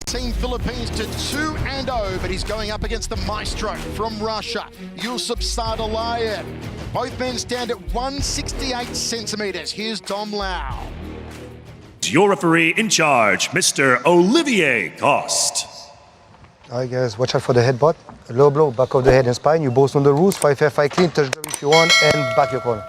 Team Philippines to 2-0, but he's going up against the maestro from Russia, Yusup Saadulaev. Both men stand at 168 centimeters. Here's Dom Lau. Your referee in charge, Mr. Olivier Cost. All right, guys, watch out for the headbutt. A low blow, back of the head and spine. You both know the rules. Fight fair, fight clean. Touch the if you want, and back your corner.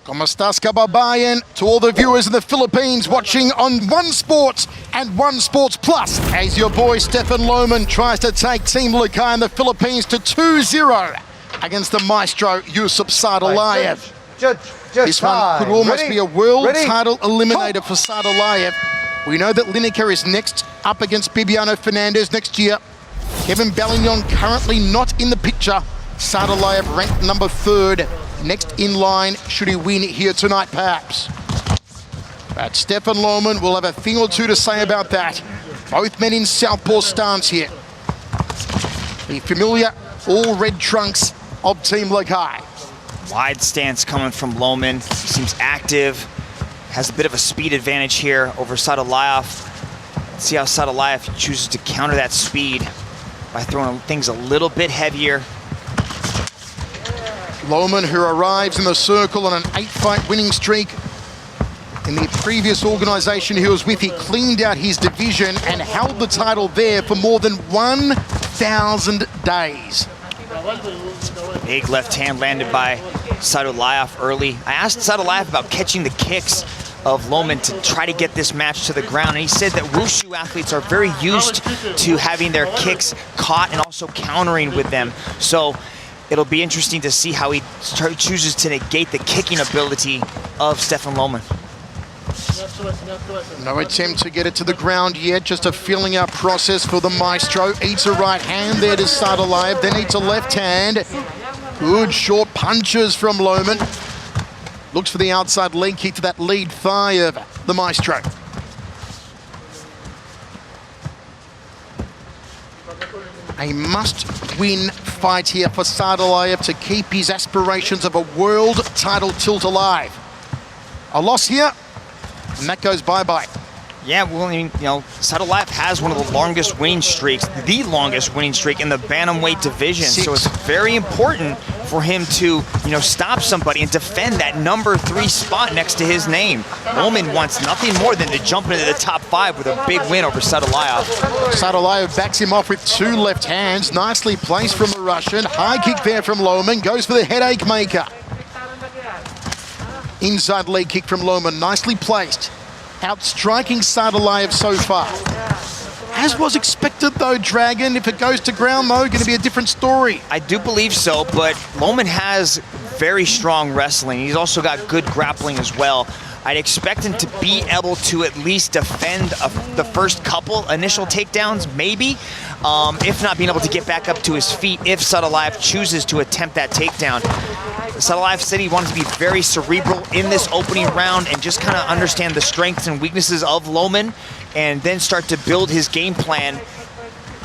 Komustas kababayan to all the viewers in the Philippines watching on One Sports and One Sports Plus as your boy Stefan Loman tries to take Team Lukai in the Philippines to 2-0 against the maestro Yusup Saadulaev. This one could almost be a world title eliminator for Saadulaev. We know that Lineker is next up against Bibiano Fernandez next year. Kevin Bellignon currently not in the picture. Saadulaev ranked number 3rd. Next in line, should he win here tonight, perhaps. But Stefan Loman will have a thing or two to say about that. Both men in southpaw stance here. The familiar all red trunks of Team Lukai. Wide stance coming from Loman. He seems active, has a bit of a speed advantage here over Saadulaev. Let's see how Saadulaev chooses to counter that speed by throwing things a little bit heavier. Loman, who arrives in the circle on an 8-fight winning streak. In the previous organization he was with, he cleaned out his division and held the title there for more than 1,000 days. Big left hand landed by Saadulaev early. I asked Saadulaev about catching the kicks of Loman to try to get this match to the ground, and he said that Wushu athletes are very used to having their kicks caught and also countering with them. So it'll be interesting to see how he chooses to negate the kicking ability of Stefan Loman. No attempt to get it to the ground yet, just a feeling out process for the maestro. Eats a right hand there to Saadulaev, then eats a left hand. Good short punches from Loman. Looks for the outside leg kick to that lead thigh of the maestro. A must-win fight here for Saadulaev to keep his aspirations of a world title tilt alive. A loss here, and that goes bye-bye. Yeah, well, I mean, Saadulaev has one of the longest winning streaks, the longest winning streak in the bantamweight division. So it's very important for him to, stop somebody and defend that number 3 spot next to his name. Loman wants nothing more than to jump into the top 5 with a big win over Saadulaev. Saadulaev backs him off with 2 left hands. Nicely placed from the Russian. High kick there from Loman. Goes for the headache maker. Inside leg kick from Loman. Nicely placed. Outstriking Saadulaev so far. As was expected though, Dragon. If it goes to ground though, going to be a different story. I do believe so, but Loman has very strong wrestling. He's also got good grappling as well. I'd expect him to be able to at least defend the first couple initial takedowns, maybe. If not, being able to get back up to his feet if Saadulaev chooses to attempt that takedown. Saadulaev said he wanted to be very cerebral in this opening round and just kind of understand the strengths and weaknesses of Loman and then start to build his game plan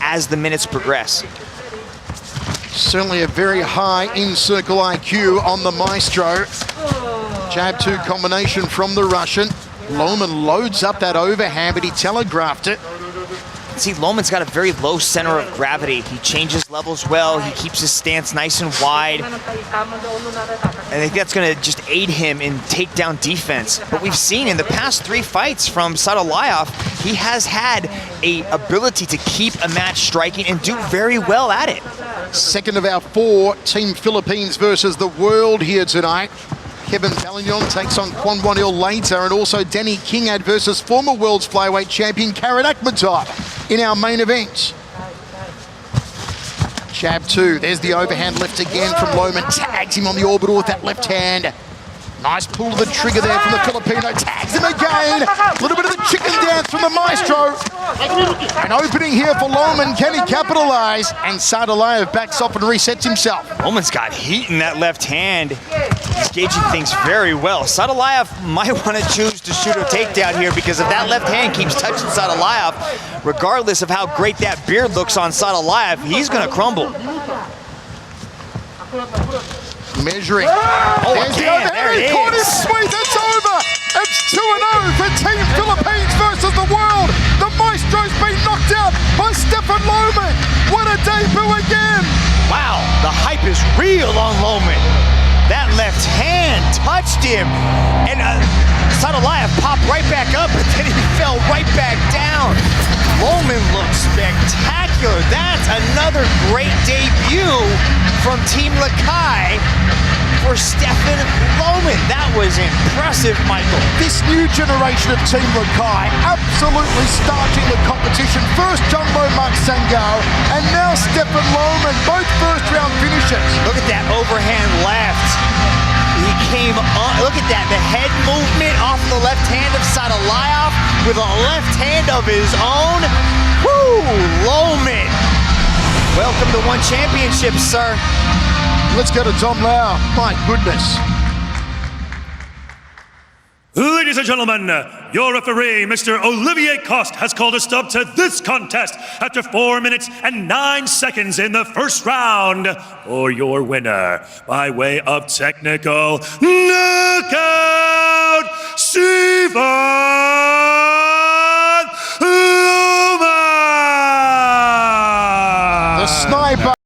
as the minutes progress. Certainly a very high in-circle IQ on the maestro. Jab 2 combination from the Russian. Loman loads up that overhand, but he telegraphed it. See, Loman's got a very low center of gravity. He changes levels well. He keeps his stance nice and wide. I think that's going to just aid him in takedown defense. But we've seen in the past 3 fights from Saadulaev, he has had an ability to keep a match striking and do very well at it. Second of our 4 Team Philippines versus the world here tonight. Kevin Bellignon takes on Kwon Wonil later, and also Danny Kingad versus former world's flyweight champion Karen Akhmatov in our main event. Jab 2, there's the overhand left again from Loman. Tags him on the orbital with that left hand. Nice pull of the trigger there from the Filipino. Tags him again. A little bit of the chicken dance from the maestro. An opening here for Loman. Can he capitalize? And Saadulaev backs off and resets himself. Loman's got heat in that left hand. He's gauging things very well. Saadulaev might want to choose to shoot a takedown here because if that left hand keeps touching Saadulaev, regardless of how great that beard looks on Saadulaev, he's going to crumble. Measuring. Oh, there's the overhand. there it Caught him is. sweet. It's over. It's 2-0 for Team Philippines versus the world. The maestro's been knocked out by Stefan Loman. What a debut again. Wow, the hype is real on Loman. That left hand touched him, and Saadulaev popped right back up, but then he fell right back down. Loman looked spectacular. That's another great debut from Team Lakai for Stefan Loman. That was impressive, Michael. This new generation of Team Lakai absolutely starting the competition. First Jumbo Mark Sangao, and now Stefan Loman, both first round finishes. Look at that overhand left. He came on, look at that, the head movement off the left hand of Saadulaev with a left hand of his own. Woo, Loman. Welcome to One Championship, sir. Let's go to Tom Lau. My goodness. Ladies and gentlemen, your referee, Mr. Olivier Coste, has called a stop to this contest after 4 minutes and 9 seconds in the first round for your winner by way of technical knockout, Stefan Loman. The sniper.